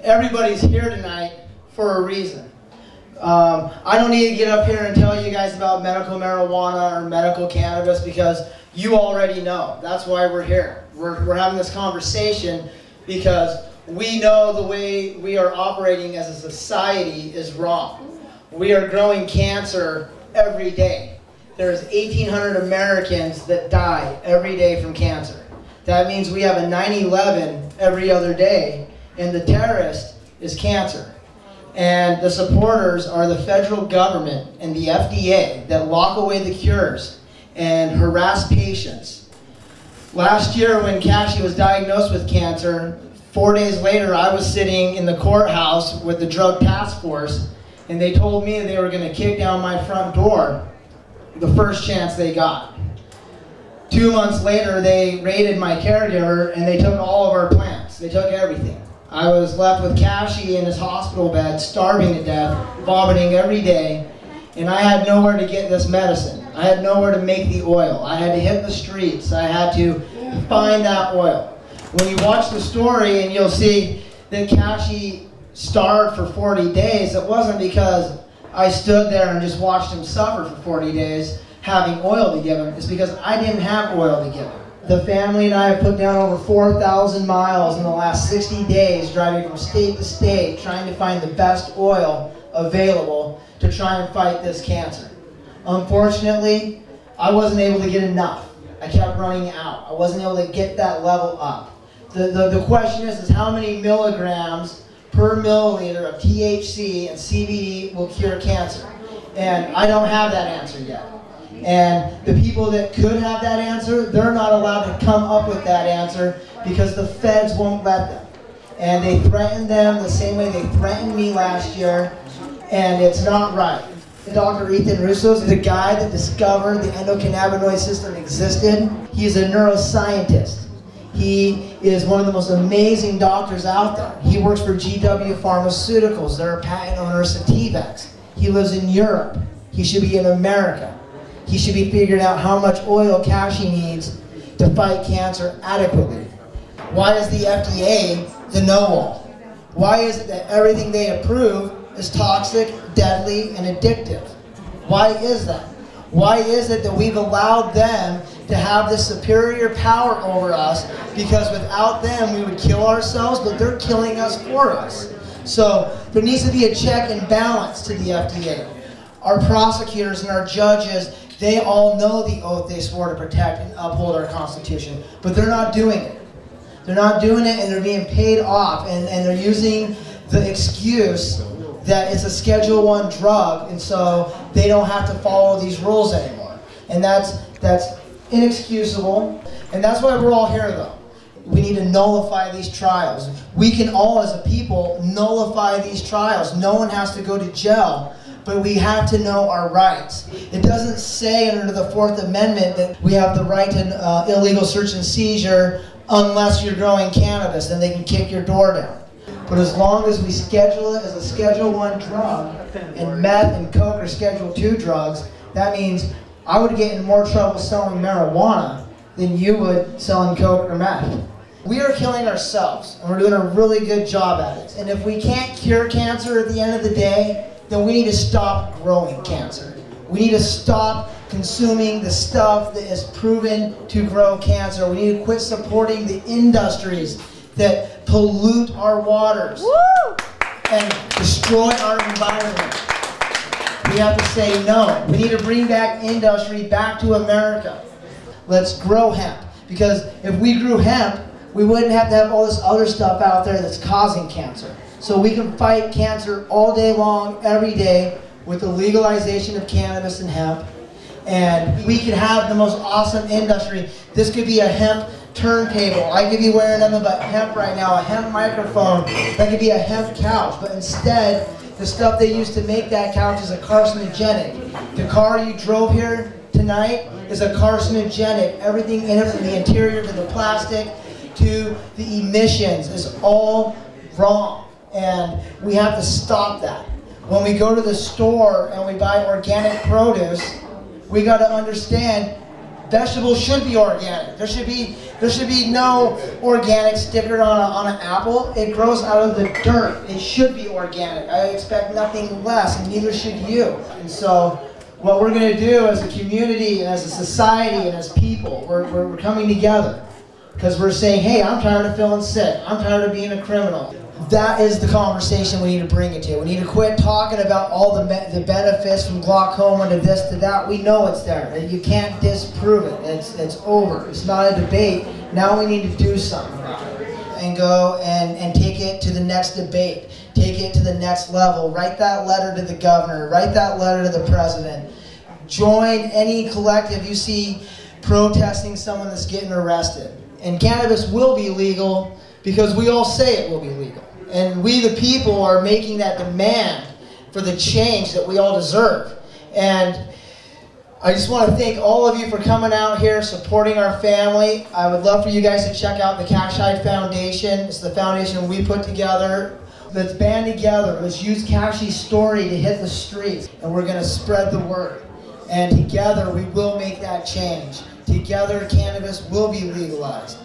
everybody's here tonight for a reason. I don't need to get up here and tell you guys about medical marijuana or medical cannabis because you already know. That's why we're here. We're having this conversation because we know the way we are operating as a society is wrong. We are growing cancer every day. There's 1,800 Americans that die every day from cancer. That means we have a 9/11 every other day, and the terrorist is cancer. And the supporters are the federal government and the FDA that lock away the cures and harass patients. Last year when Cashy was diagnosed with cancer, 4 days later I was sitting in the courthouse with the drug task force, and they told me they were going to kick down my front door the first chance they got. 2 months later, they raided my caregiver and they took all of our plants. They took everything. I was left with Cashy in his hospital bed, starving to death, vomiting every day, and I had nowhere to get this medicine. I had nowhere to make the oil. I had to hit the streets. I had to find that oil. When you watch the story and you'll see that Cashy starved for 40 days, it wasn't because I stood there and just watched him suffer for 40 days having oil to give him. It's because I didn't have oil to give him. The family and I have put down over 4,000 miles in the last 60 days driving from state to state trying to find the best oil available to try and fight this cancer. Unfortunately, I wasn't able to get enough. I kept running out. I wasn't able to get that level up. The question is how many milligrams per milliliter of THC and CBD will cure cancer? And I don't have that answer yet. And the people that could have that answer, they're not allowed to come up with that answer because the feds won't let them. And they threaten them the same way they threatened me last year, and it's not right. Dr. Ethan Russo is the guy that discovered the endocannabinoid system existed. He's a neuroscientist. He is one of the most amazing doctors out there. He works for GW Pharmaceuticals. They're patent owners of T-Vex. He lives in Europe. He should be in America. He should be figuring out how much oil Cashy needs to fight cancer adequately. Why is the FDA the know-all? Why is it that everything they approve is toxic, deadly, and addictive? Why is that? Why is it that we've allowed them to have this superior power over us? Because without them, we would kill ourselves, but they're killing us for us. So there needs to be a check and balance to the FDA. Our prosecutors and our judges, they all know the oath they swore to protect and uphold our Constitution, but they're not doing it. They're not doing it, and they're being paid off, and they're using the excuse that it's a Schedule I drug, and so they don't have to follow these rules anymore. And that's inexcusable, and that's why we're all here, though. We need to nullify these trials. We can all, as a people, nullify these trials. No one has to go to jail, but we have to know our rights. It doesn't say under the 4th Amendment that we have the right to illegal search and seizure unless you're growing cannabis, then they can kick your door down. But as long as we schedule it as a Schedule I drug, and meth and coke are Schedule II drugs, that means I would get in more trouble selling marijuana than you would selling coke or meth. We are killing ourselves, and we're doing a really good job at it. And if we can't cure cancer at the end of the day, then we need to stop growing cancer. We need to stop consuming the stuff that is proven to grow cancer. We need to quit supporting the industries that pollute our waters and destroy our environment. We have to say no. We need to bring back industry back to America. Let's grow hemp, because if we grew hemp, we wouldn't have to have all this other stuff out there that's causing cancer. So we can fight cancer all day long, every day, with the legalization of cannabis and hemp. And we can have the most awesome industry. This could be a hemp turntable. I could be wearing nothing but hemp right now, a hemp microphone. That could be a hemp couch. But instead, the stuff they use to make that couch is a carcinogenic. The car you drove here tonight is a carcinogenic. Everything in it, from the interior to the plastic to the emissions, is all wrong. And we have to stop that. When we go to the store and we buy organic produce, we got to understand Vegetables should be organic. There should be no organic sticker on an apple. It grows out of the dirt. It should be organic. I expect nothing less, and neither should you. And so what we're going to do as a community and as a society and as people, we're coming together because we're saying, hey, I'm tired of feeling sick. I'm tired of being a criminal. That is the conversation we need to bring it to. We need to quit talking about all the benefits from glaucoma to this to that. We know it's there. You can't disprove it. It's over. It's not a debate. Now we need to do something about it and go and take it to the next debate. Take it to the next level. Write that letter to the governor. Write that letter to the president. Join any collective you see protesting someone that's getting arrested. And cannabis will be legal because we all say it will be legal. And we, the people, are making that demand for the change that we all deserve. And I just want to thank all of you for coming out here, supporting our family. I would love for you guys to check out the Cash Hyde Foundation. It's the foundation we put together. Let's band together. Let's use Cash's story to hit the streets. And we're going to spread the word. And together we will make that change. Together, cannabis will be legalized.